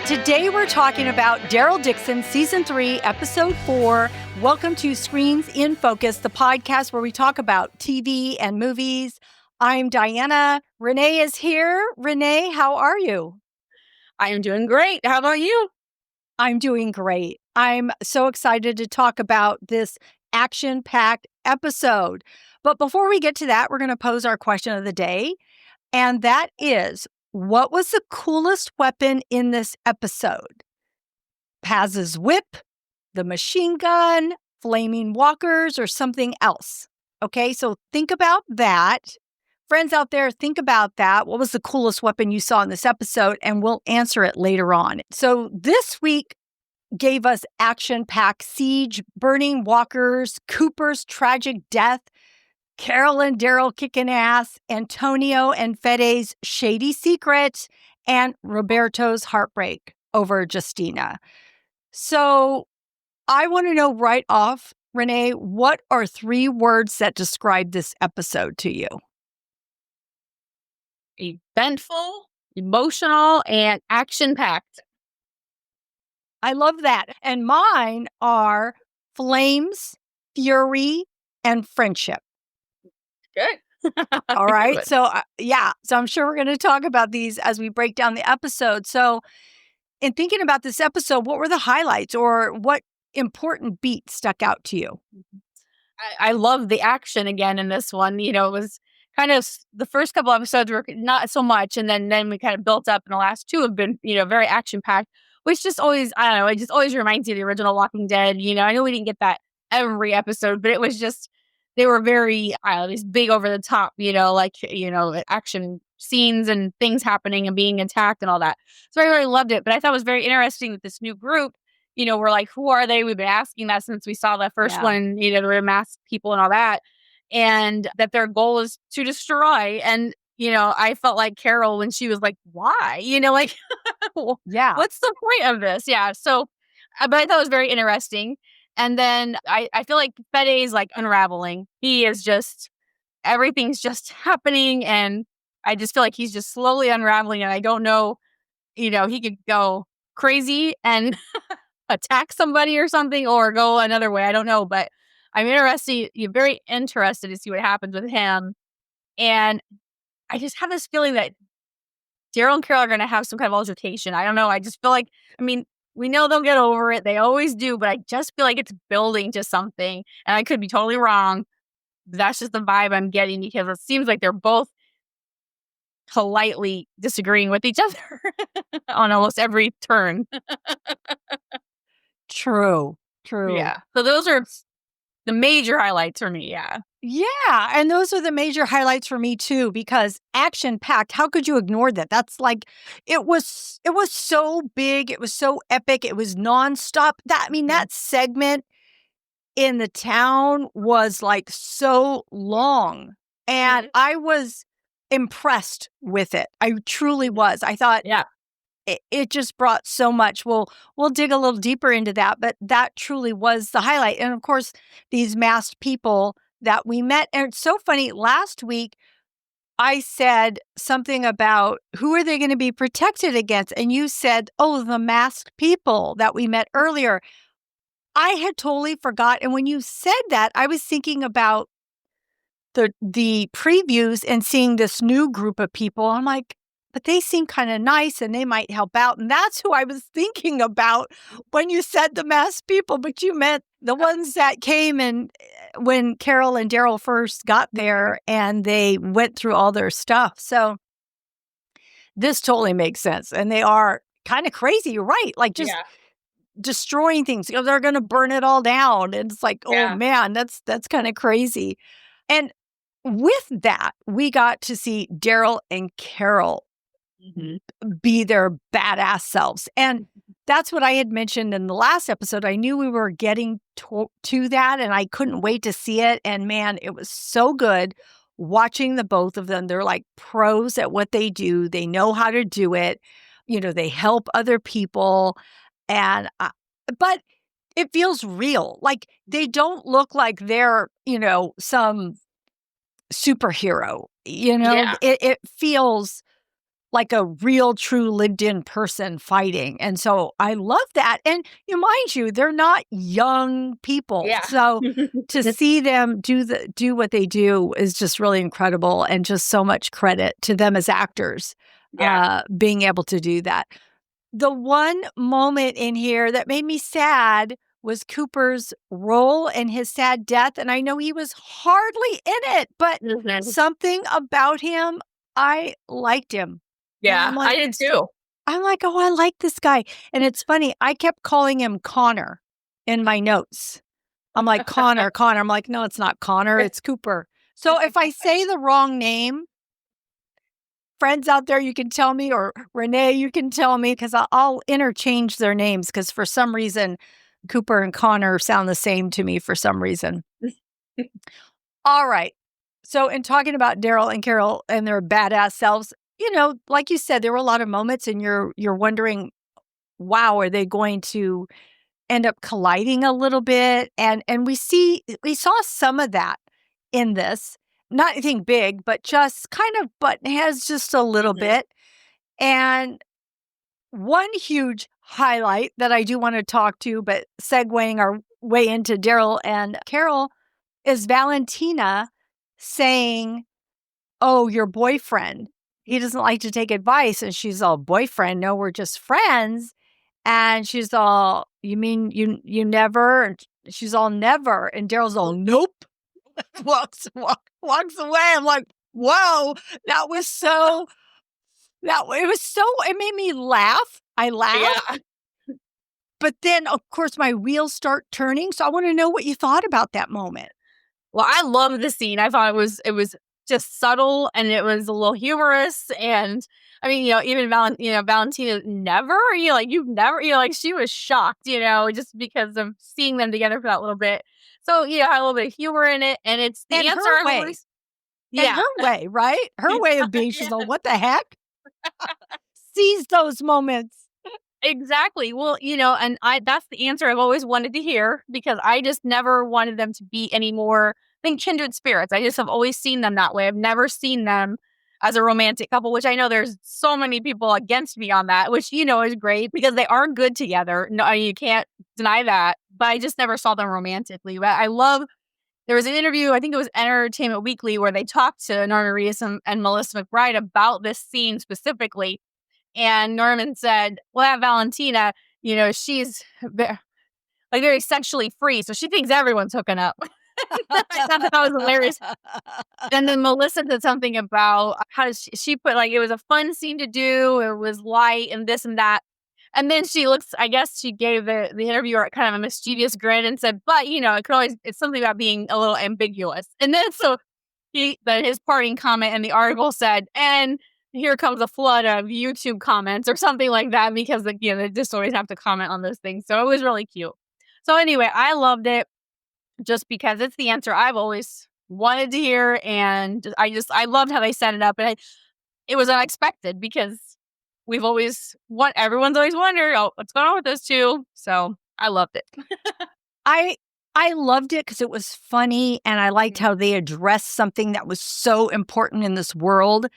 Today we're talking about Daryl Dixon, Season 3, Episode 4. Welcome to Screens in Focus, the podcast where we talk about TV and movies. I'm Diana. Renee is here. Renee, how are you? I am doing great. How about you? I'm doing great. I'm so excited to talk about this action-packed episode. But before we get to that, we're going to pose our question of the day. And that is, what was the coolest weapon in this episode? Paz's whip, the machine gun, flaming walkers, or something else? Okay, so think about that. Friends out there, think about that. What was the coolest weapon you saw in this episode? And we'll answer it later on. So this week gave us action-packed siege, burning walkers, Cooper's tragic death, Carol and Daryl kicking ass, Antonio and Fede's shady secret, and Roberto's heartbreak over Justina. So I want to know right off, Renee, what are 3 words that describe this episode to you? Eventful, emotional, and action-packed. I love that. And mine are flames, fury, and friendship. Good. All right. Good. So, So I'm sure we're going to talk about these as we break down the episode. So in thinking about this episode, what were the highlights or what important beat stuck out to you? I love the action again in this one. You know, it was kind of the first couple episodes were not so much. And then we kind of built up, and the last 2 have been, very action-packed, which just always, I don't know, it just always reminds you of the original Walking Dead. I know we didn't get that every episode, but it was just, they were very, these big over the top, action scenes and things happening and being attacked and all that. So I really loved it. But I thought it was very interesting that this new group, we're like, who are they? We've been asking that since we saw that first one, the masked people and all that. And that their goal is to destroy. And, I felt like Carol when she was like, why? What's the point of this? Yeah. So, but I thought it was very interesting. And then I feel like Fede is like unraveling. He is just, everything's just happening. And I just feel like he's just slowly unraveling. And I don't know, he could go crazy and attack somebody or something or go another way. I don't know. But I'm very interested to see what happens with him. And I just have this feeling that Daryl and Carol are going to have some kind of altercation. I don't know. I just feel like, we know they'll get over it. They always do. But I just feel like it's building to something. And I could be totally wrong. But that's just the vibe I'm getting because it seems like they're both politely disagreeing with each other on almost every turn. True. Yeah. So those are the major highlights for me. Yeah. Yeah. And those are the major highlights for me too, because action-packed, how could you ignore that? That's like, it was so big. It was so epic. It was nonstop. That segment in the town was like so long. And I was impressed with it. I truly was. I thought, it just brought so much. We'll dig a little deeper into that, but that truly was the highlight. And of course, these masked people that we met. And it's so funny. Last week, I said something about who are they going to be protected against? And you said, oh, the masked people that we met earlier. I had totally forgot. And when you said that, I was thinking about the previews and seeing this new group of people. I'm like, but they seem kind of nice and they might help out. And that's who I was thinking about when you said the masked people, but you meant the ones that came and when Carol and Daryl first got there and they went through all their stuff. So this totally makes sense. And they are kind of crazy. You're right. Like just destroying things. They're going to burn it all down. And it's like, oh man, that's kind of crazy. And with that, we got to see Daryl and Carol be their badass selves. And that's what I had mentioned in the last episode. I knew we were getting to that and I couldn't wait to see it. And man, it was so good watching the both of them. They're like pros at what they do. They know how to do it. They help other people. And, but it feels real. Like they don't look like they're, some superhero, it feels like a real, true, lived-in person fighting. And so I love that. And mind you, they're not young people. Yeah. So to see them do what they do is just really incredible, and just so much credit to them as actors, being able to do that. The one moment in here that made me sad was Cooper's role and his sad death. And I know he was hardly in it, but something about him, I liked him. Yeah, Like, I did too. I'm like, oh, I like this guy. And it's funny, I kept calling him Connor in my notes. I'm like, Connor. I'm like, no, it's not Connor, it's Cooper. So if I say the wrong name, friends out there, you can tell me, or Renee, you can tell me, because I'll interchange their names, because for some reason, Cooper and Connor sound the same to me for some reason. All right. So in talking about Daryl and Carol and their badass selves, like you said, there were a lot of moments, and you're wondering, wow, are they going to end up colliding a little bit? And we saw some of that in this. Not anything big, but just kind of button heads just a little bit. And one huge highlight that I do want to talk to, but segueing our way into Daryl and Carol, is Valentina saying, oh, your boyfriend, he doesn't like to take advice. And she's all, boyfriend? No, we're just friends. And she's all, you mean you never? And she's all, never. And Daryl's all, nope. walks away. I'm like, whoa, it made me laugh. I laughed. Yeah. But then, of course, my wheels start turning. So I want to know what you thought about that moment. Well, I love the scene. I thought it was just subtle, and it was a little humorous. And I mean, even Valentina never, she was shocked, just because of seeing them together for that little bit. So, had a little bit of humor in it, and it's the answer. Her way. Yeah. Her way, right? Her way of being, she's like, what the heck? Seize those moments. Exactly. Well, and that's the answer I've always wanted to hear, because I just never wanted them to be any more, I think, kindred spirits. I just have always seen them that way. I've never seen them as a romantic couple, which I know there's so many people against me on that, which, is great, because they are good together. No, you can't deny that. But I just never saw them romantically. But there was an interview, I think it was Entertainment Weekly, where they talked to Norman Reedus and Melissa McBride about this scene specifically. And Norman said, well, that Valentina, she's very sexually free. So she thinks everyone's hooking up. I thought that was hilarious. And then Melissa said something about how she put, it was a fun scene to do. It was light and this and that. And then she gave the interviewer kind of a mischievous grin and said, but, it's something about being a little ambiguous. And then so his parting comment in the article said, and here comes a flood of YouTube comments or something like that, because they just always have to comment on those things. So it was really cute. So anyway, I loved it just because it's the answer I've always wanted to hear. And I loved how they set it up. And it was unexpected, because everyone's always wondered, oh, what's going on with those two? So I loved it. I loved it because it was funny, and I liked how they addressed something that was so important in this world.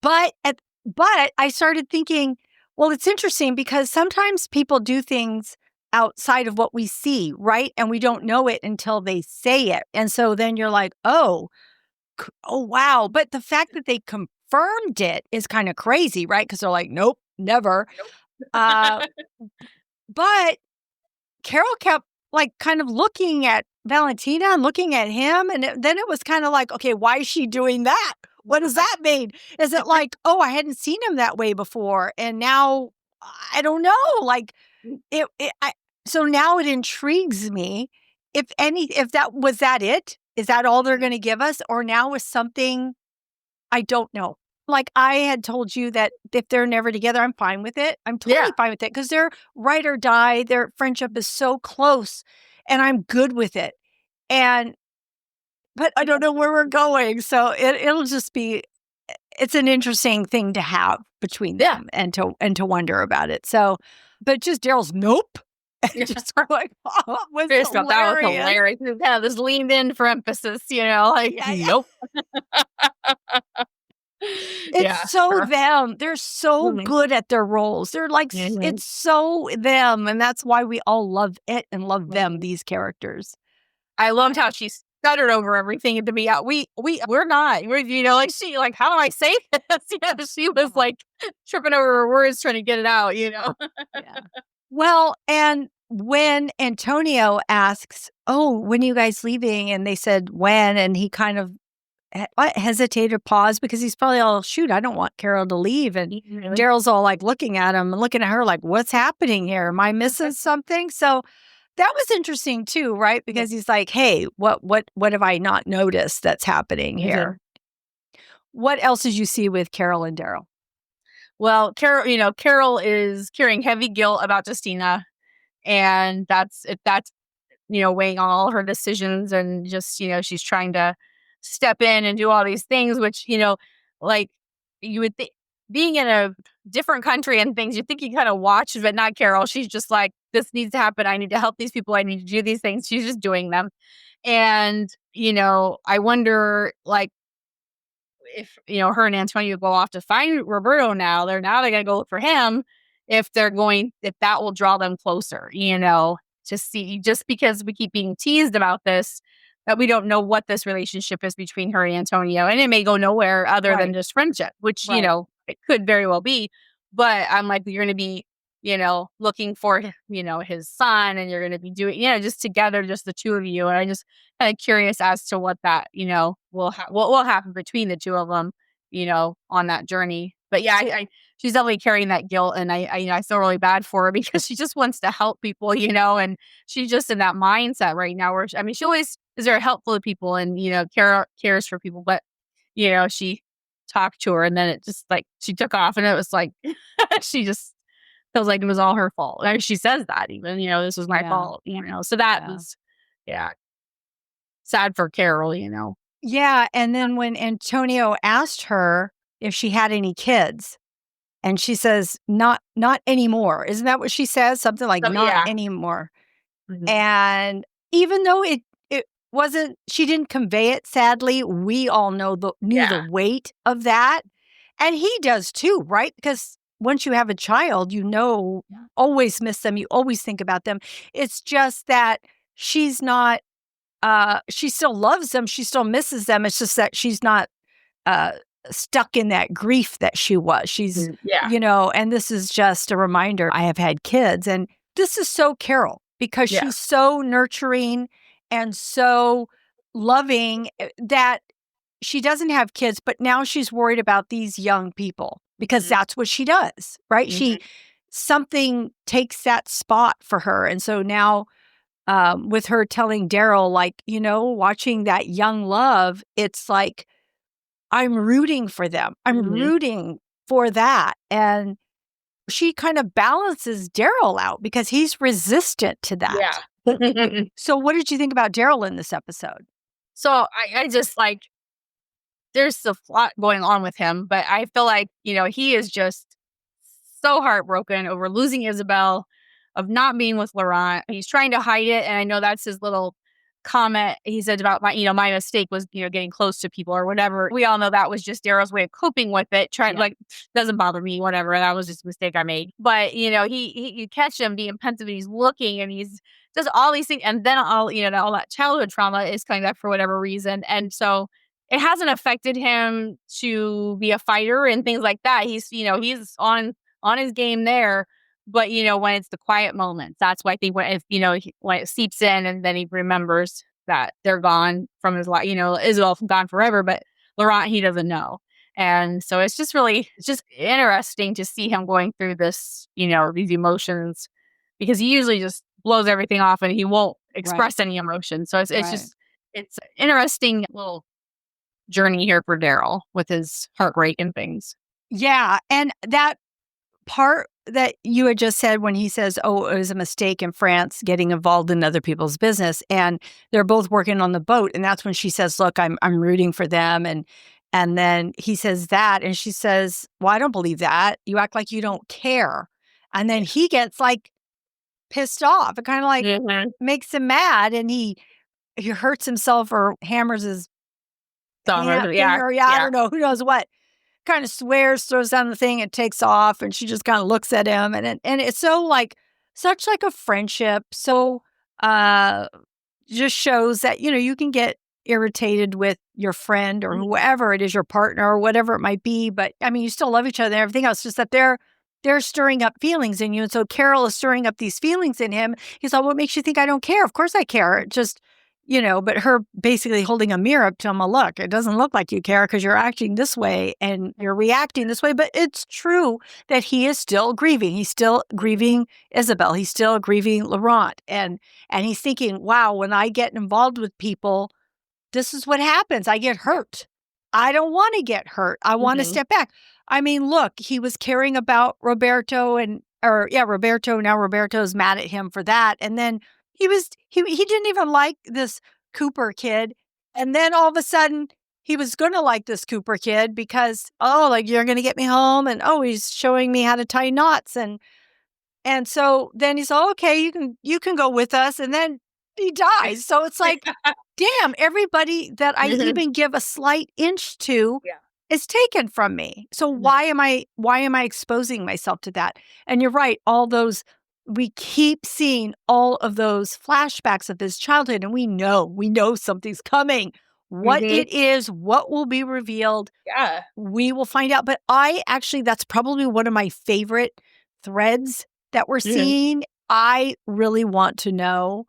But I started thinking, well, it's interesting, because sometimes people do things outside of what we see, right? And we don't know it until they say it. And so then you're like, oh, wow. But the fact that they confirmed it is kind of crazy, right? Because they're like, nope, never. Nope. But Carol kept kind of looking at Valentina and looking at him. And then it was kind of like, okay, why is she doing that? What does that mean? Is it like, oh, I hadn't seen him that way before, and now I don't know. So now it intrigues me. If that was it? Is that all they're going to give us? Or now is something I don't know. I had told you that if they're never together, I'm fine with it. I'm totally fine with it, because they're ride or die. Their friendship is so close, and I'm good with it. But I don't know where we're going. So it'll just be, it's an interesting thing to have between them and to wonder about it. So, but just Daryl's nope. Just like, oh, it was hilarious. That was hilarious. Kind of this leaned in for emphasis, nope. It's Yeah, so sure. them. They're so Mhm. good at their roles. They're like, Mhm. it's so them. And that's why we all love it and love them, Mhm. these characters. I loved how she stuttered over everything and to be out. We're not. We're, like she like, how do I say this? She was Yeah. like tripping over her words trying to get it out, Yeah. Well, and when Antonio asks, "Oh, when are you guys leaving?" and they said when, and he kind of hesitated, paused because he's probably all, "Shoot, I don't want Carol to leave." And Really? Daryl's all like looking at him and looking at her like, "What's happening here? Am I missing something?" So that was interesting too, right? Yeah. Because he's like, "Hey, what have I not noticed that's happening Mhm. here?" What else did you see with Carol and Daryl? Well, Carol is carrying heavy guilt about Justina, and that's weighing on all her decisions, and just she's trying to step in and do all these things, which like you would think, being in a different country and things, you think you kind of watch, but not Carol. She's just like, this needs to happen. I need to help these people. I need to do these things. She's just doing them, and I wonder, like, if her and Antonio go off to find Roberto they're gonna go look for him, if that will draw them closer, to see, just because we keep being teased about this, that we don't know what this relationship is between her and Antonio, and it may go nowhere other than Right, just friendship, which right, it could very well be. But I'm like, you're gonna be looking for his son, and you're gonna be doing just together, just the two of you, and I just kind of curious as to what that what will happen between the two of them, on that journey. But yeah, she's definitely carrying that guilt, and I feel really bad for her because she just wants to help people, and she's just in that mindset right now where I mean, she always is very helpful to people, and cares for people, but she talked to her, and then it just like she took off, and it was like she just feels like it was all her fault. Like, she says that even, this was my yeah, fault, so that yeah. was, yeah, sad for Carol, Yeah, and then when Antonio asked her if she had any kids, and she says, "Not anymore." Isn't that what she says? Something like, So "Not yeah. anymore." Mhm. And even though it wasn't, she didn't convey it, sadly, we all knew the Yeah. weight of that, and he does too, right? Because once you have a child, Yeah. always miss them, you always think about them. It's just that she's not, she still loves them, she still misses them, it's just that she's not, uh, stuck in that grief that she was. She's, Mhm. Yeah. and this is just a reminder, I have had kids, and this is so Carol because Yeah. she's so nurturing and so loving, that she doesn't have kids, but now she's worried about these young people because Mhm. that's what she does, right? Mhm. Something takes that spot for her. And so now, with her telling Daryl, like, watching that young love, it's like, I'm rooting for them. I'm Mhm. rooting for that. And she kind of balances Daryl out because he's resistant to Yeah. that. So, what did you think about Daryl in this episode? So I just like, there's a lot going on with him, but I feel like, he is just so heartbroken over losing Isabel, of not being with Laurent. He's trying to hide it. And I know that's his little comment he said about my mistake was, getting close to people or whatever. We all know that was just Daryl's way of coping with it. Trying, Yeah. like, doesn't bother me, whatever. That was just a mistake I made. But, he you catch him being pensive, and he's looking, and he's does all these things. And then all that childhood trauma is coming back for whatever reason. And so it hasn't affected him to be a fighter and things like that. He's on his game there. But when it's the quiet moments, that's why I think when it seeps in, and then he remembers that they're gone from his life. Isabel gone forever, but Laurent, he doesn't know. And so it's just interesting to see him going through this, these emotions, because he usually just blows everything off and he won't Right. express any emotion. So Right. it's an interesting little journey here for Daryl with his heartbreak and things. Yeah. And that part that you had just said when he says, "Oh, it was a mistake in France getting involved in other people's business," and they're both working on the boat, and that's when she says, "Look, I'm rooting for them," and then he says that, and she says, "Well, I don't believe that. You act like you don't care," and then Yeah. he gets like pissed off. It kind of like Mhm. makes him mad, and he hurts himself or hammers his So, yeah, finger. Yeah, I yeah. don't know, who knows what. kind of swears, throws down the thing, and takes off. And she just kind of looks at him. And it's so like, such like a friendship. So just shows that, you can get irritated with your friend or whoever it is, your partner or whatever it might be. But I mean, you still love each other and everything else, just that they're stirring up feelings in you. And so Carol is stirring up these feelings in him. He's like, what makes you think I don't care? Of course I care. Just, but her basically holding a mirror up to him, look, it doesn't look like you care because you're acting this way and you're reacting this way. But it's true that he is still grieving. He's still grieving Isabel. He's still grieving Laurent. And he's thinking, wow, when I get involved with people, this is what happens. I get hurt. I don't want to get hurt. I want to step back. I mean, look, he was caring about Roberto Roberto. Now Roberto's mad at him for that. And then he didn't even like this Cooper kid. And then all of a sudden he was going to like this Cooper kid because, like, you're going to get me home. And, he's showing me how to tie knots. And so then he's all, okay, you can go with us. And then he dies. So it's like, damn, everybody that I even give a slight inch to is taken from me. So why am I exposing myself to that? And you're right, we keep seeing all of those flashbacks of his childhood, and we know something's coming. What it is, what will be revealed, we will find out. But that's probably one of my favorite threads that we're seeing. I really want to know.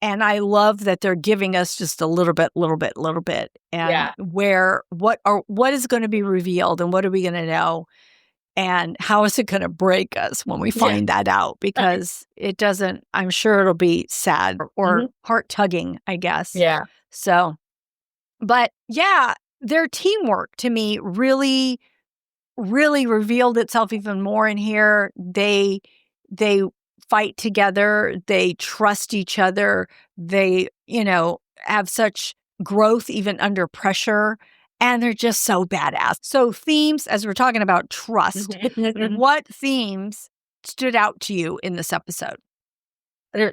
And I love that they're giving us just a little bit. And what is going to be revealed and what are we going to know? And how is it going to break us when we find that out? Because it doesn't, I'm sure it'll be sad or heart tugging, I guess. Yeah. So, but their teamwork to me really, really revealed itself even more in here. They fight together. They trust each other. They, have such growth even under pressure. And they're just so badass. So themes, as we're talking about trust, what themes stood out to you in this episode?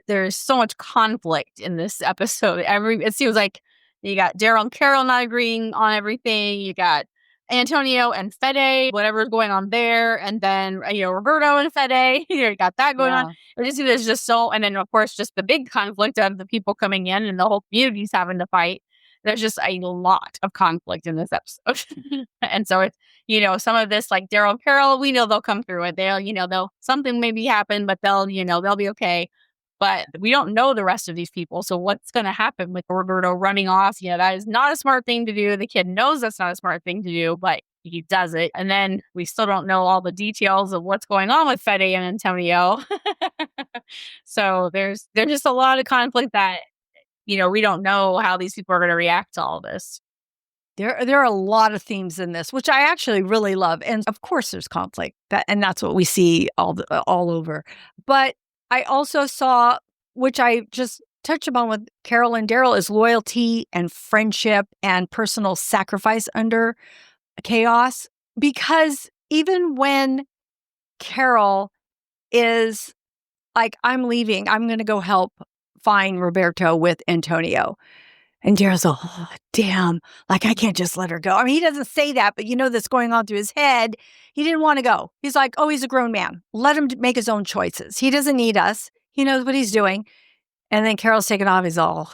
There's so much conflict in this episode. It seems like you got Daryl and Carol not agreeing on everything. You got Antonio and Fede, whatever's going on there. And then, Roberto and Fede, you got that going on. There's just and then of course, just the big conflict of the people coming in and the whole community's having to fight. There's just a lot of conflict in this episode. And so it's, some of this, like Daryl and Carol, we know they'll come through it. They'll something maybe happen, but they'll be okay. But we don't know the rest of these people. So what's going to happen with Roberto running off? That is not a smart thing to do. The kid knows that's not a smart thing to do, but he does it. And then we still don't know all the details of what's going on with Fede and Antonio. So there's just a lot of conflict that, we don't know how these people are going to react to all this. There are a lot of themes in this, which I actually really love. And of course there's conflict, and that's what we see all over. But I also saw, which I just touched upon with Carol and Daryl, is loyalty and friendship and personal sacrifice under chaos. Because even when Carol is like, I'm leaving, I'm going to go help find Roberto with Antonio. And Daryl's like, oh, damn, like, I can't just let her go. I mean, he doesn't say that, but that's going on through his head. He didn't want to go. He's like, he's a grown man. Let him make his own choices. He doesn't need us. He knows what he's doing. And then Carol's taking off. He's all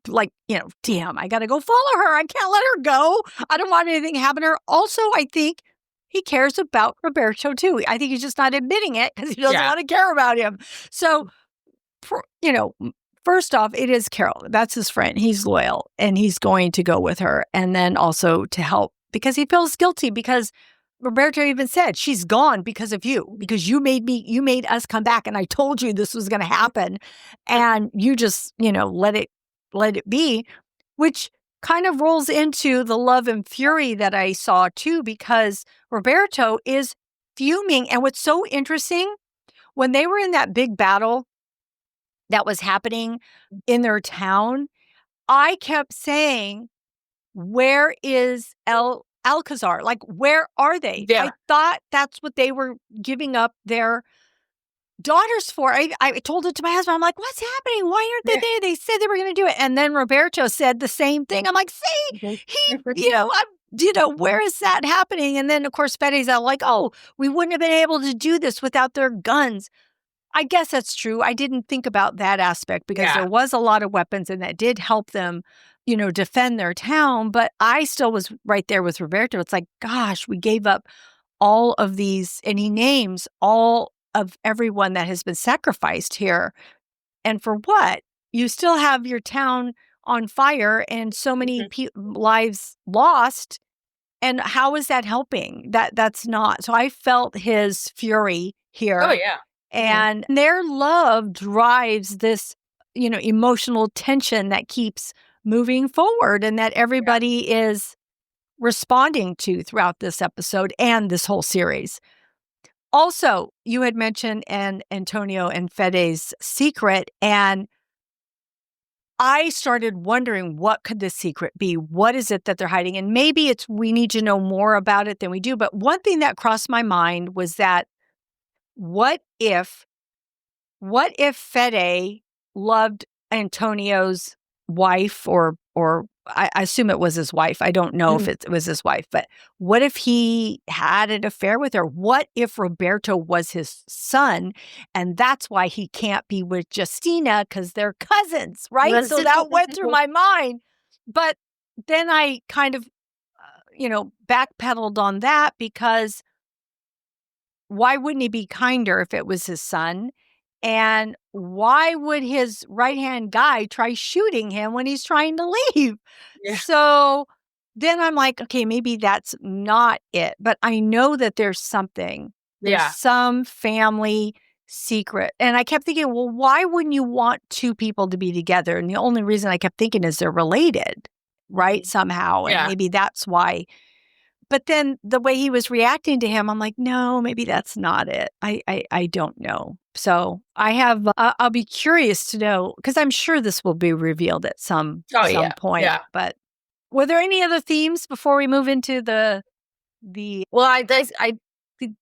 like, damn, I got to go follow her. I can't let her go. I don't want anything to happen to her. Also, I think he cares about Roberto too. I think he's just not admitting it because he doesn't want to care about him. So, first off, it is Carol. That's his friend. He's loyal and he's going to go with her. And then also to help because he feels guilty because Roberto even said, she's gone because of you, because you made us come back. And I told you this was going to happen. And you just, let it be, which kind of rolls into the love and fury that I saw too, because Roberto is fuming. And what's so interesting, when they were in that big battle that was happening in their town, I kept saying, where is Alcazar? Like, where are they? Yeah. I thought that's what they were giving up their daughters for. I told it to my husband. I'm like, what's happening? Why aren't they there? They said they were going to do it. And then Roberto said the same thing. I'm like, see, I'm where is that happening? And then, of course, Fede's out like, oh, we wouldn't have been able to do this without their guns. I guess that's true. I didn't think about that aspect because there was a lot of weapons and that did help them, defend their town. But I still was right there with Roberto. It's like, gosh, we gave up all of these, and he names all of everyone that has been sacrificed here. And for what? You still have your town on fire and so many lives lost. And how is that helping? That's not. So I felt his fury here. Oh, yeah. And their love drives this, emotional tension that keeps moving forward and that everybody is responding to throughout this episode and this whole series. Also, you had mentioned Antonio and Fede's secret, and I started wondering, what could the secret be? What is it that they're hiding? And maybe it's we need to know more about it than we do. But one thing that crossed my mind was that what if Fede loved Antonio's wife, or I assume it was his wife. I don't know if it was his wife, but what if he had an affair with her? What if Roberto was his son, and that's why he can't be with Justina because they're cousins, right? So that went through my mind. But then I kind of, backpedaled on that because why wouldn't he be kinder if it was his son? And why would his right-hand guy try shooting him when he's trying to leave? Yeah. So then I'm like, okay, maybe that's not it. But I know that there's something. There's some family secret. And I kept thinking, well, why wouldn't you want two people to be together? And the only reason I kept thinking is they're related, right? Somehow. And maybe that's why. But then the way he was reacting to him, I'm like, no, maybe that's not it. I don't know. So I'll be curious to know, because I'm sure this will be revealed at some point. Yeah. But were there any other themes before we move into the? Well, I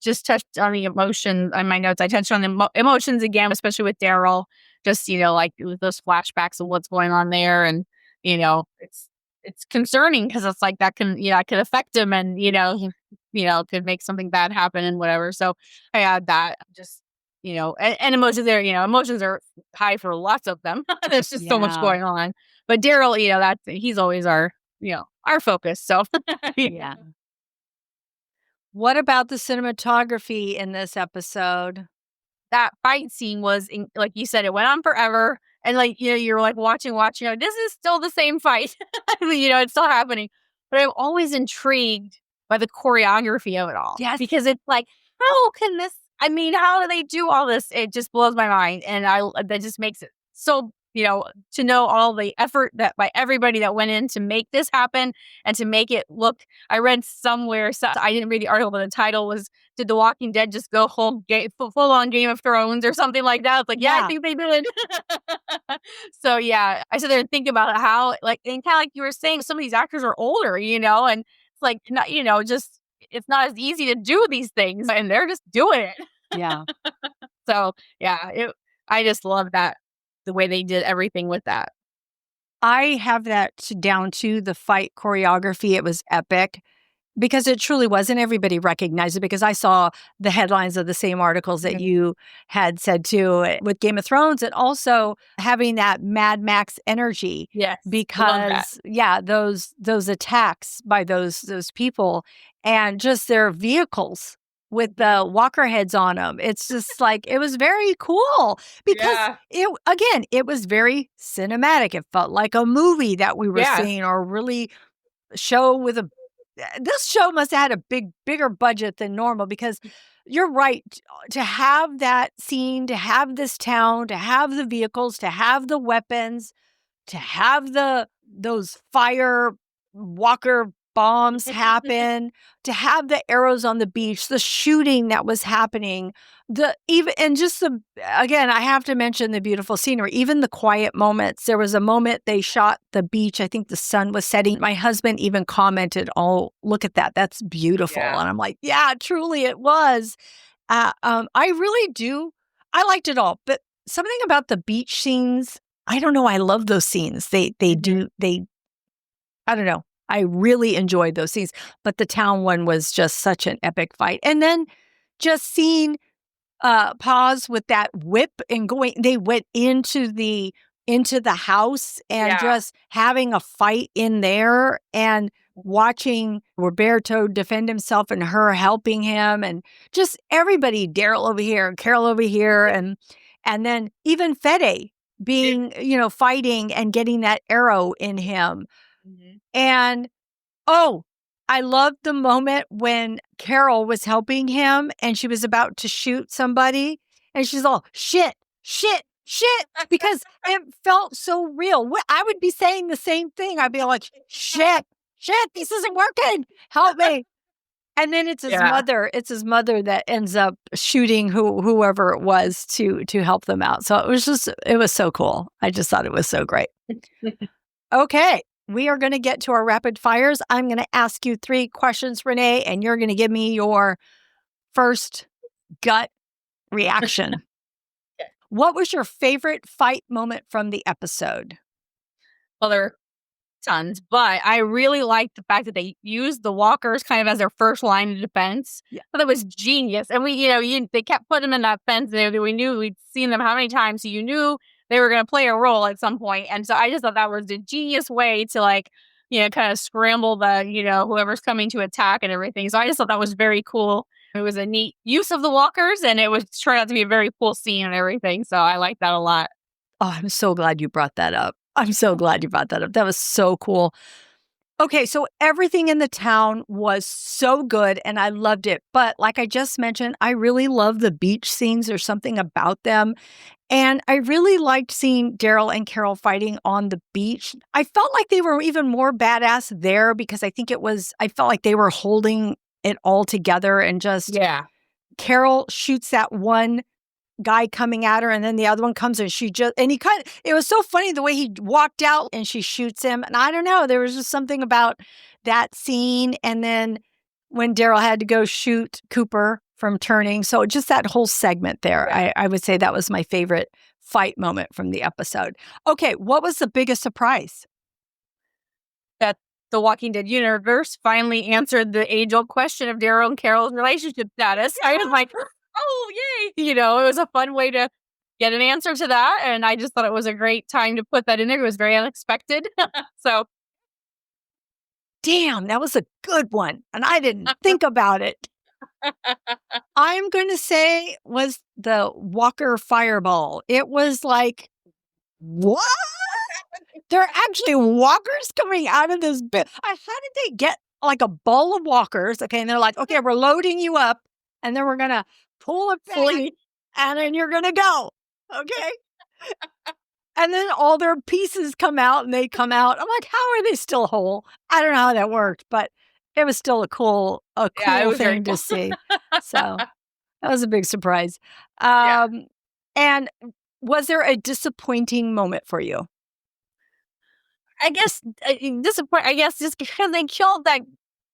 just touched on the emotion on my notes. I touched on the emotions again, especially with Daryl. Just like with those flashbacks of what's going on there, and it's concerning because it's like that can could affect him, and could make something bad happen and whatever. So I had that just and emotions there. Emotions are high for lots of them. There's just so much going on. But Daryl, he's always our focus. So yeah. What about the cinematography in this episode? That fight scene was, like you said, it went on forever. And you're like watching, this is still the same fight. It's still happening. But I'm always intrigued by the choreography of it all. Yes. Because it's like, how do they do all this? It just blows my mind. And that just makes it so, to know all the effort that by everybody that went in to make this happen and to make it look. I read somewhere, I didn't read the article, but the title was, did The Walking Dead just go full on Game of Thrones or something like that? It's like, I think they did. So I sit there and think about how, and kind of like you were saying, some of these actors are older, and it's like, not, just, it's not as easy to do these things, and they're just doing it. Yeah. So I just love that. The way they did everything with that. I have that down to the fight choreography. It was epic because it truly was, and everybody recognized it because I saw the headlines of the same articles that you had said too with Game of Thrones, and also having that Mad Max energy. Yes, because those attacks by those people and just their vehicles with the walker heads on them. It's just like, it was very cool because it was very cinematic. It felt like a movie that we were seeing, or really show with this show must have had a bigger budget than normal, because you're right, to have that scene, to have this town, to have the vehicles, to have the weapons, to have those fire walker bombs happen, to have the arrows on the beach, the shooting that was happening, again, I have to mention the beautiful scenery, even the quiet moments. There was a moment they shot the beach. I think the sun was setting. My husband even commented, "Oh, look at that. That's beautiful." Yeah. And I'm like, yeah, truly it was. I really do. I liked it all, but something about the beach scenes, I don't know. I love those scenes. I don't know. I really enjoyed those scenes. But the town one was just such an epic fight. And then just seeing pause with that whip and they went into the house and just having a fight in there and watching Roberto defend himself and her helping him and just everybody, Daryl over here and Carol over here and then even Fede being, fighting and getting that arrow in him. And I loved the moment when Carol was helping him and she was about to shoot somebody and she's all, shit, because it felt so real. I would be saying the same thing. I'd be like, shit, this isn't working. Help me. And then it's his mother. It's his mother that ends up shooting whoever it was to help them out. So it was so cool. I just thought it was so great. Okay. We are going to get to our rapid fires. I'm going to ask you 3 questions, Renee, and you're going to give me your first gut reaction. Okay. What was your favorite fight moment from the episode? Well, there were tons, but I really liked the fact that they used the walkers kind of as their first line of defense. Yeah. But it was genius. And they kept putting them in that fence. We knew we'd seen them how many times, so you knew they were going to play a role at some point. And so I just thought that was a genius way to kind of scramble the, whoever's coming to attack and everything. So I just thought that was very cool. It was a neat use of the walkers and it was turned out to be a very cool scene and everything. So I like that a lot. Oh, I'm so glad you brought that up. That was so cool. Okay, so everything in the town was so good and I loved it. But like I just mentioned, I really love the beach scenes. There's something about them. And I really liked seeing Daryl and Carol fighting on the beach. I felt like they were even more badass there because I felt like they were holding it all together and just, Carol shoots that one guy coming at her and then the other one comes and it was so funny the way he walked out and she shoots him. And I don't know, there was just something about that scene. And then when Daryl had to go shoot Cooper from turning. So just that whole segment there, I would say that was my favorite fight moment from the episode. Okay, what was the biggest surprise? That the Walking Dead universe finally answered the age-old question of Daryl and Carol's relationship status. I was like, oh, yay! It was a fun way to get an answer to that. And I just thought it was a great time to put that in there. It was very unexpected. So. Damn, that was a good one. And I didn't think about it. I'm going to say was the Walker fireball. It was like, what? There are actually walkers coming out of this bit. How did they get like a ball of walkers? Okay, and they're like, okay, we're loading you up, and then we're going to pull it back, and then you're going to go. Okay? And then all their pieces come out, and they come out. I'm like, how are they still whole? I don't know how that worked, but it was still a cool thing to see. So that was a big surprise. And was there a disappointing moment for you? I guess just because they killed that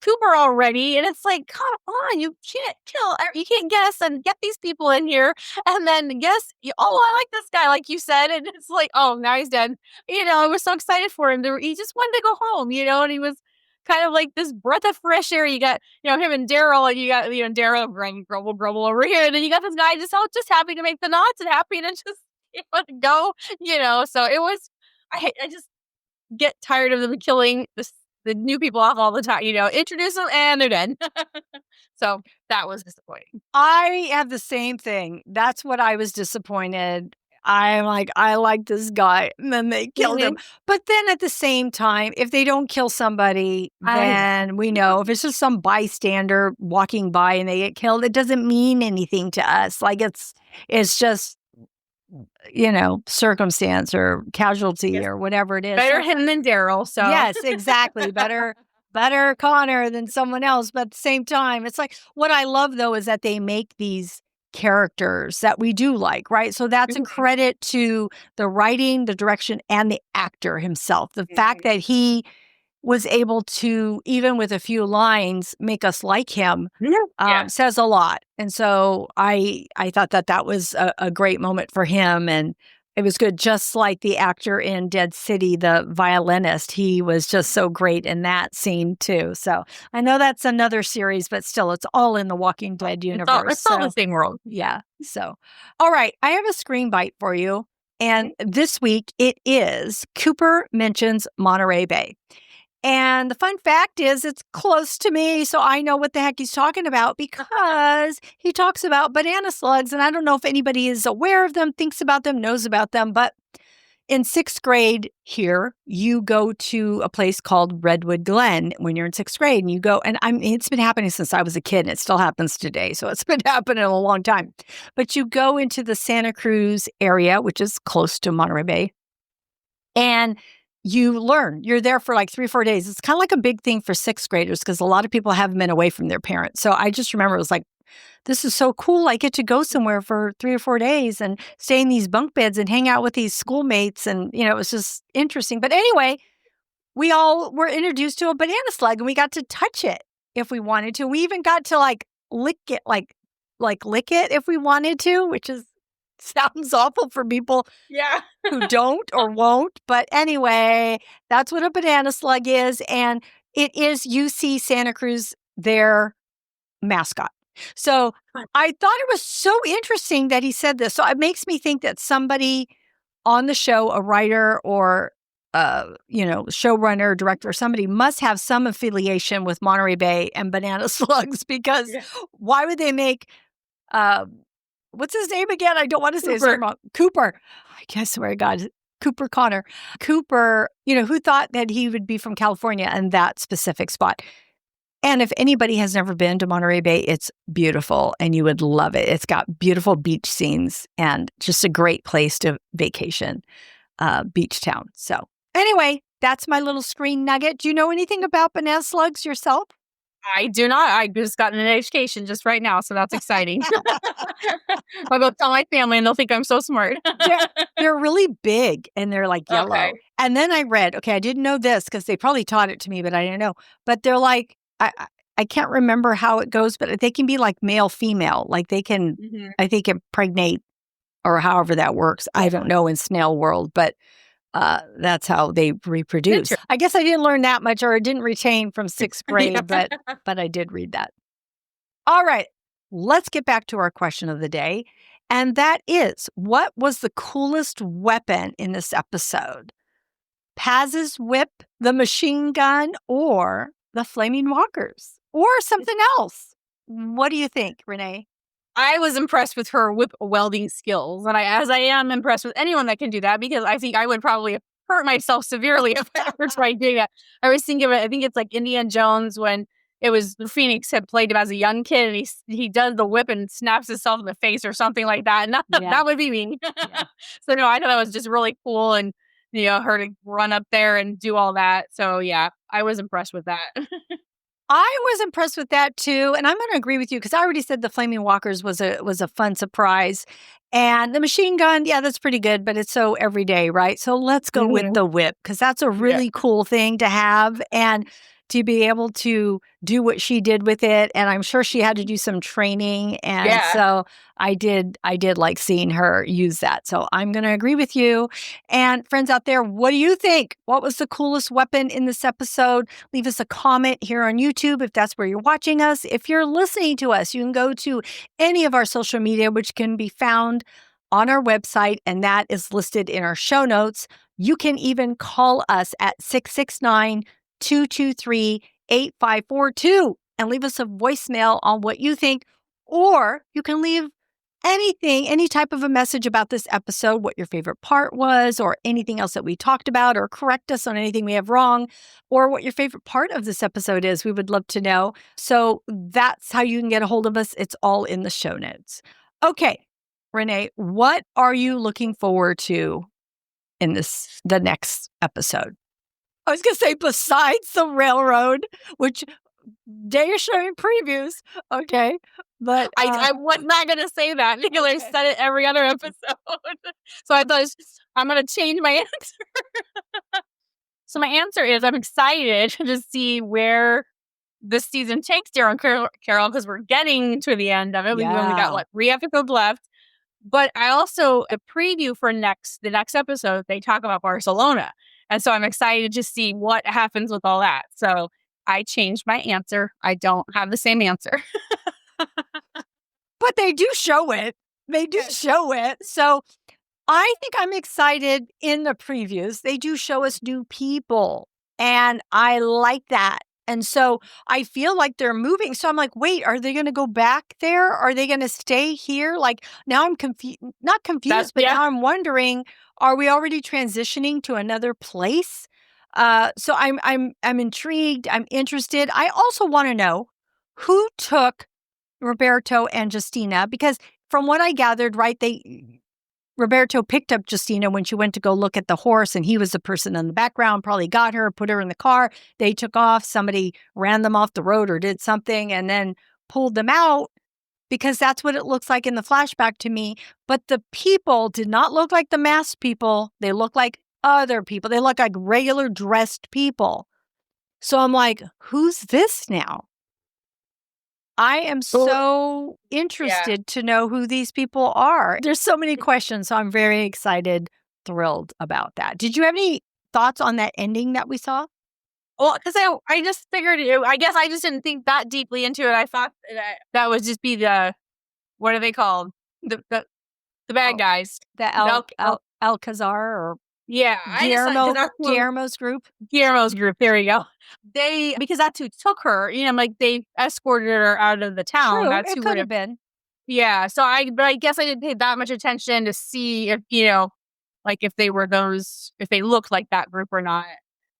Cooper already, and it's like, come on, you can't guess and get these people in here, and then guess, I like this guy, like you said, and it's like, oh, now he's dead. I was so excited for him. He just wanted to go home, and he was kind of like this breath of fresh air. You got, him and Daryl, and you got, Daryl grumble over here, and then you got this guy just happy to make the knots and happy to just go, So it was, I just get tired of them killing the new people off all the time, introduce them and they're dead. So that was disappointing. I have the same thing. That's what I was disappointed. I'm like, I like this guy. And then they killed him. But then at the same time, if they don't kill somebody, then we know if it's just some bystander walking by and they get killed, it doesn't mean anything to us. Like it's just, circumstance or casualty or whatever it is. Better him than Daryl. So yes, exactly. Better Connor than someone else. But at the same time, it's like what I love though is that they make these characters that we do like, right? So that's a credit to the writing, the direction, and the actor himself. The fact that he was able to, even with a few lines, make us like him says a lot. And so I thought that was a great moment for him and It was good. Just like the actor in Dead City, the violinist, he was just so great in that scene too. So I know that's another series, but still, it's all in the Walking Dead universe. It's all the same world. Yeah. So, all right. I have a screen bite for you. And this week it is Cooper mentions Monterey Bay. And the fun fact is it's close to me, so I know what the heck he's talking about because he talks about banana slugs. And I don't know if anybody is aware of them, thinks about them, knows about them. But in 6th grade here, you go to a place called Redwood Glen when you're in 6th grade. And you go, and it's been happening since I was a kid, and it still happens today. So it's been happening a long time. But you go into the Santa Cruz area, which is close to Monterey Bay, and you learn. You're there for like 3 or 4 days. It's kind of like a big thing for 6th graders because a lot of people haven't been away from their parents. So I just remember it was like, this is so cool. I get to go somewhere for 3 or 4 days and stay in these bunk beds and hang out with these schoolmates. And, it was just interesting. But anyway, we all were introduced to a banana slug and we got to touch it if we wanted to. We even got to like lick it, like lick it if we wanted to, which sounds awful for people who don't or won't. But anyway, that's what a banana slug is. And it is UC Santa Cruz, their mascot. So I thought it was so interesting that he said this. So it makes me think that somebody on the show, a writer or, showrunner, director, somebody must have some affiliation with Monterey Bay and banana slugs because why would they make, what's his name again? I don't want to say his name wrong. Cooper. I swear to God, Cooper Connor. Cooper, who thought that he would be from California and that specific spot. And if anybody has never been to Monterey Bay, it's beautiful and you would love it. It's got beautiful beach scenes and just a great place to vacation, beach town. So anyway, that's my little screen nugget. Do you know anything about banana slugs yourself? I do not. I just got an education just right now, so that's exciting. I'll go tell my family and they'll think I'm so smart. They're really big and they're like yellow. Okay. And then I read, I didn't know this because they probably taught it to me, but I didn't know. But they're like, I can't remember how it goes, but they can be like male, female. Like they can, I think, impregnate or however that works. I don't know in snail world, but that's how they reproduce. I guess I didn't learn that much or I didn't retain from 6th grade, but I did read that. All right, let's get back to our question of the day. And that is, what was the coolest weapon in this episode? Paz's whip, the machine gun, or the flaming walkers, or something else? What do you think, Renee? I was impressed with her whip welding skills, and as I am impressed with anyone that can do that, because I think I would probably hurt myself severely if I ever tried doing that. I was thinking of it, I think it's like Indiana Jones when it was Phoenix had played him as a young kid, and he does the whip and snaps himself in the face or something like that, and that would be me. So no, I know that was just really cool, and her to run up there and do all that. So yeah, I was impressed with that. I was impressed with that too, and I'm going to agree with you because I already said the flaming walkers was a fun surprise, and the machine gun, that's pretty good, but it's so everyday, right? So let's go with the whip because that's a really cool thing to have and to be able to do what she did with it, and I'm sure she had to do some training, and so I did like seeing her use that. So I'm going to agree with you. And friends out there, what do you think? What was the coolest weapon in this episode? Leave us a comment here on YouTube if that's where you're watching us. If you're listening to us, you can go to any of our social media, which can be found on our website, and that is listed in our show notes. You can even call us at 669-223-8542 and leave us a voicemail on what you think, or you can leave any type of a message about this episode, what your favorite part was, or anything else that we talked about, or correct us on anything we have wrong, or what your favorite part of this episode is. We would love to know. So that's how you can get a hold of us. It's all in the show notes. Okay, Renee, what are you looking forward to in the next episode? I was going to say besides the railroad, which they are showing previews. Okay. But I was not going to say that because I said it every other episode. So I thought I'm going to change my answer. So my answer is I'm excited to see where this season takes Daryl and Carol because we're getting to the end of it. We've only got 3 episodes left. But I also a preview for the next episode. They talk about Barcelona, and so I'm excited to see what happens with all that. So I changed my answer. I don't have the same answer. But they do show it. They do show it. So I think I'm excited in the previews. They do show us new people, and I like that. And so I feel like they're moving. So I'm like, wait, are they going to go back there? Are they going to stay here? Like now I'm confused, not confused, but now I'm wondering, are we already transitioning to another place? So I'm intrigued. I'm interested. I also want to know who took Roberto and Justina, because from what I gathered, right, Roberto picked up Justina when she went to go look at the horse, and he was the person in the background, probably got her, put her in the car. They took off. Somebody ran them off the road or did something and then pulled them out, because that's what it looks like in the flashback to me. But the people did not look like the masked people. They look like other people. They look like regular dressed people. So I'm like, who's this now? I am so interested to know who these people are. There's so many questions, so I'm very excited, thrilled about that. Did you have any thoughts on that ending that we saw? Well, because I just figured I guess I just didn't think that deeply into it. I thought that would just be what are they called? The bad guys. The Alcazar or Guillermo's group. Guillermo's group. There you go. Because that's who took her. Like they escorted her out of the town. True, that's it who could have been. Yeah. So but I guess I didn't pay that much attention to see if like if they were if they looked like that group or not.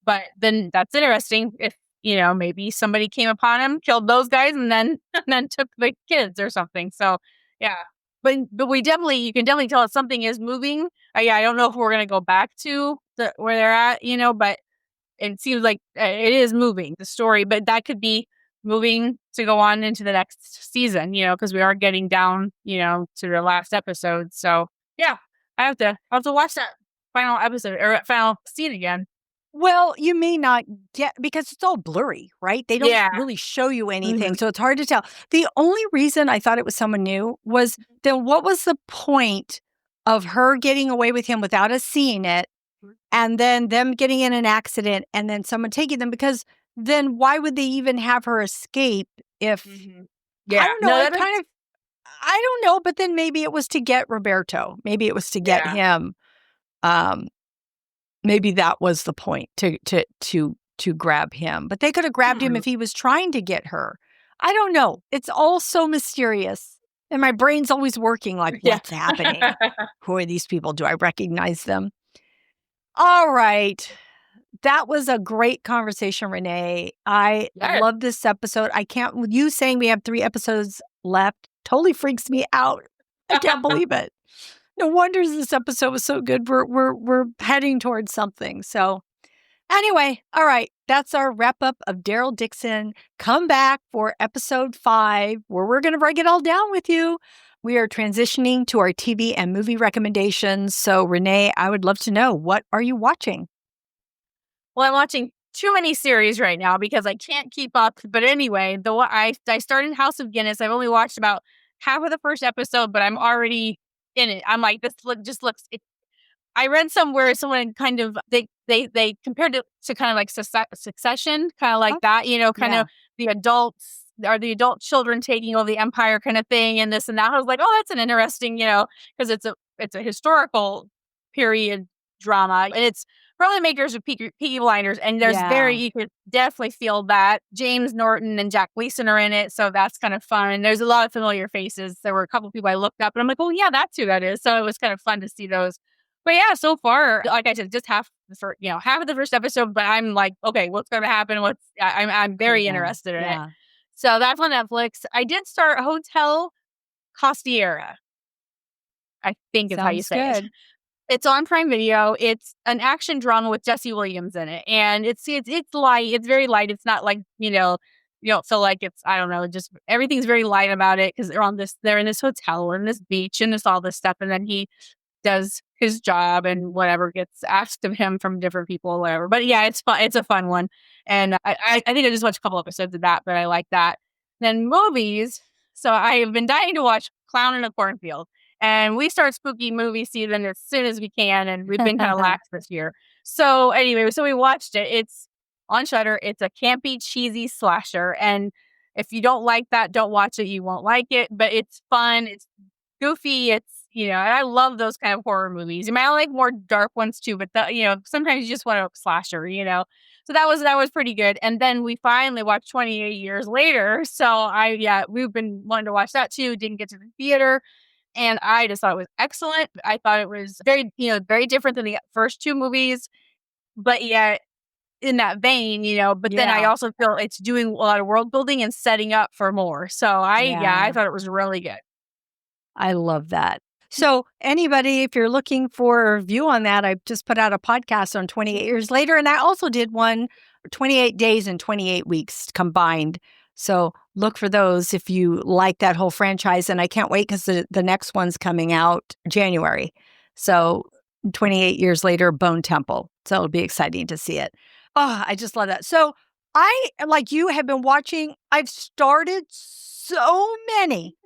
But then that's interesting. If maybe somebody came upon him, killed those guys, and then took the kids or something. So yeah. But you can definitely tell if something is moving. I don't know if we're gonna go back to where they're at, but it seems like it is moving, the story. But that could be moving to go on into the next season, because we are getting down, to the last episode. So yeah, I have to watch that final episode or final scene again. Well, you may not get, because it's all blurry, right? They don't really show you anything. So it's hard to tell. The only reason I thought it was someone new was then what was the point of her getting away with him without us seeing it, and then them getting in an accident and then someone taking them? Because then why would they even have her escape if, I don't know, I don't know, but then maybe it was to get Roberto. Maybe it was to get him. Maybe that was the point, to grab him. But they could have grabbed him if he was trying to get her. I don't know. It's all so mysterious. And my brain's always working like, what's happening? Who are these people? Do I recognize them? All right. That was a great conversation, Renee. I love this episode. You saying we have 3 episodes left totally freaks me out. I can't believe it. No wonder this episode was so good. We're heading towards something. So anyway, all right. That's our wrap up of Daryl Dixon. Come back for episode 5, where we're going to break it all down with you. We are transitioning to our TV and movie recommendations. So Renee, I would love to know, what are you watching? Well, I'm watching too many series right now because I can't keep up. But anyway, I started House of Guinness. I've only watched about half of the first episode, but I'm already in it. I'm like, this just looks. I read somewhere someone kind of they compared it to kind of like Succession, kind of like that, kind of the adults are the adult children taking over the empire kind of thing, and this and that. I was like, oh, that's an interesting, because it's a historical period drama, and it's from the makers of Peaky Blinders, and there's you could definitely feel that James Norton and Jack Gleason are in it, so that's kind of fun. And there's a lot of familiar faces. There were a couple people I looked up, and I'm like, oh yeah, that's who that is. So it was kind of fun to see those. But yeah, so far, like I said, just half of the first episode. But I'm like, okay, what's going to happen? I'm very interested in it. So that's on Netflix. I did start Hotel Costiera, I think is how you say it. It's on Prime Video. It's an action drama with Jesse Williams in it, and it's light. It's very light. It's not like you don't feel like it's, I don't know, just everything's very light about it because they're in this hotel or in this beach and all this stuff, and then he does his job and whatever gets asked of him from different people or whatever. But yeah, it's fun. It's a fun one, and I think I just watched a couple episodes of that, but I like that. Then movies. So I have been dying to watch Clown in a Cornfield. And we start spooky movie season as soon as we can, and we've been kind of lax this year. So anyway, so we watched it. It's on Shudder. It's a campy, cheesy slasher, and if you don't like that, don't watch it. You won't like it, but it's fun. It's goofy. It's, and I love those kind of horror movies. I like more dark ones too, but sometimes you just want a slasher. So that was pretty good. And then we finally watched 28 Years Later. So we've been wanting to watch that too. Didn't get to the theater. And I just thought it was excellent. I thought it was very, very different than the first two movies, but yet in that vein, but then I also feel it's doing a lot of world building and setting up for more. So I thought it was really good. I love that. So anybody, if you're looking for a review on that, I just put out a podcast on 28 Years Later. And I also did one 28 days and 28 weeks combined. So look for those if you like that whole franchise. And I can't wait because the next one's coming out January. So 28 Years Later, Bone Temple. So it'll be exciting to see it. Oh, I just love that. So I, like you, have been watching. I've started so many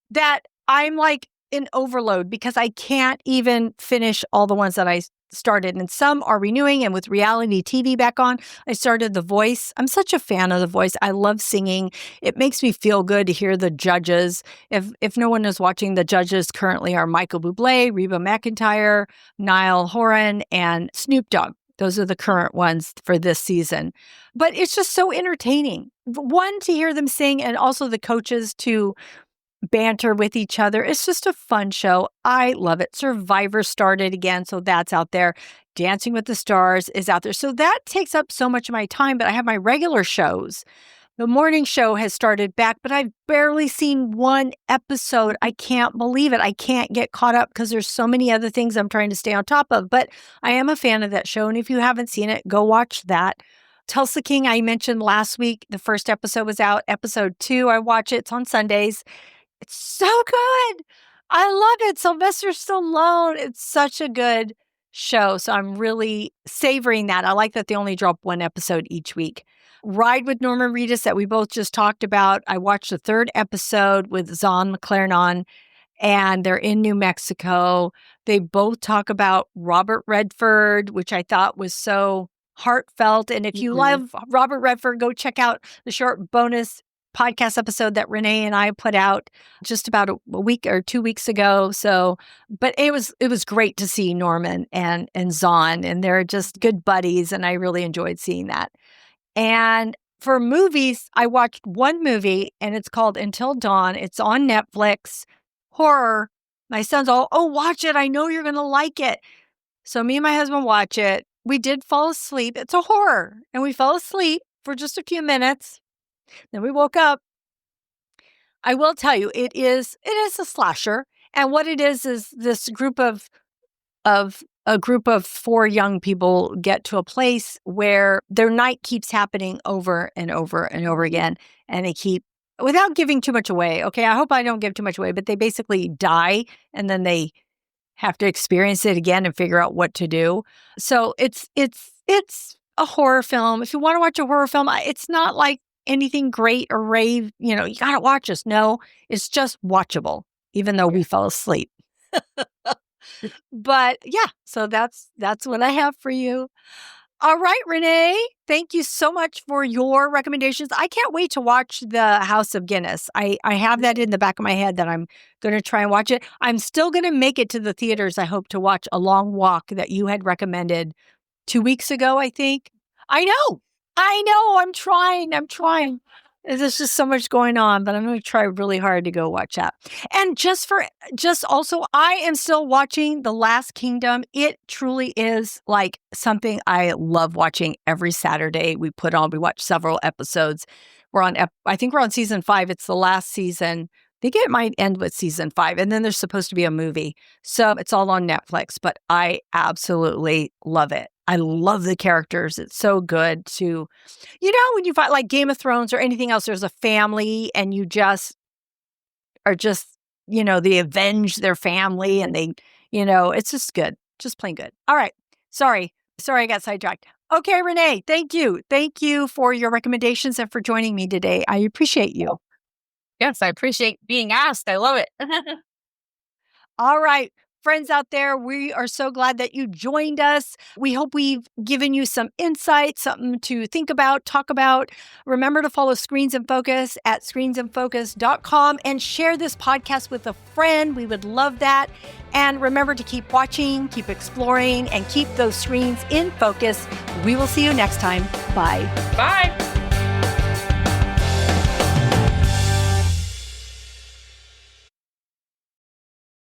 that I'm like in overload because I can't even finish all the ones that I started. And some are renewing. And with reality TV back on, I started The Voice. I'm such a fan of The Voice. I love singing. It makes me feel good to hear the judges. If no one is watching, the judges currently are Michael Bublé, Reba McEntire, Niall Horan, and Snoop Dogg. Those are the current ones for this season. But it's just so entertaining. One, to hear them sing, and also the coaches to banter with each other. It's just a fun show. I love it. Survivor started again, so that's out there. Dancing with the Stars is out there. So that takes up so much of my time, but I have my regular shows. The morning show has started back, but I've barely seen one episode. I can't believe it. I can't get caught up because there's so many other things I'm trying to stay on top of. But I am a fan of that show, and if you haven't seen it, go watch that. Tulsa King, I mentioned last week, the first episode was out. Episode 2, I watch it. It's on Sundays. It's so good. I love it. Sylvester Stallone. It's such a good show. So I'm really savoring that. I like that they only drop one episode each week. Ride with Norman Reedus that we both just talked about. I watched the 3rd episode with Zahn McClarnon, and they're in New Mexico. They both talk about Robert Redford, which I thought was so heartfelt. And if you love Robert Redford, go check out the short bonus podcast episode that Renee and I put out just about a week or 2 weeks ago. So, but it was great to see Norman and Zahn, and they're just good buddies, and I really enjoyed seeing that. And for movies, I watched one movie, and it's called Until Dawn. It's on Netflix. Horror. My son's all, "Oh, watch it. I know you're going to like it." So me and my husband watch it. We did fall asleep. It's a horror, and we fell asleep for just a few minutes. Then we woke up. I will tell you, it is a slasher. And what it is this group of a group of 4 young people get to a place where their night keeps happening over and over and over again. And they keep, without giving too much away. Okay, I hope I don't give too much away, but they basically die and then they have to experience it again and figure out what to do. So it's a horror film. If you want to watch a horror film, it's not like anything great or rave, you got to watch this. No, it's just watchable, even though we fell asleep. But yeah, so that's what I have for you. All right, Renee, thank you so much for your recommendations. I can't wait to watch The House of Guinness. I have that in the back of my head that I'm going to try and watch it. I'm still going to make it to the theaters, I hope, to watch A Long Walk that you had recommended 2 weeks ago, I think. I know. I'm trying. There's just so much going on, but I'm going to try really hard to go watch that. And just also, I am still watching The Last Kingdom. It truly is like something I love watching every Saturday. We watch several episodes. I think we're on season 5. It's the last season. I think it might end with season 5. And then there's supposed to be a movie. So it's all on Netflix, but I absolutely love it. I love the characters. It's so good to, when you find like Game of Thrones or anything else, there's a family and you just are they avenge their family and they, it's just good. Just plain good. All right. Sorry, I got sidetracked. Okay, Renee, thank you. Thank you for your recommendations and for joining me today. I appreciate you. Yes, I appreciate being asked. I love it. All right. Friends out there, we are so glad that you joined us. We hope we've given you some insight, something to think about, talk about. Remember to follow Screens in Focus at screensinfocus.com and share this podcast with a friend. We would love that. And remember to keep watching, keep exploring, and keep those screens in focus. We will see you next time. Bye. Bye.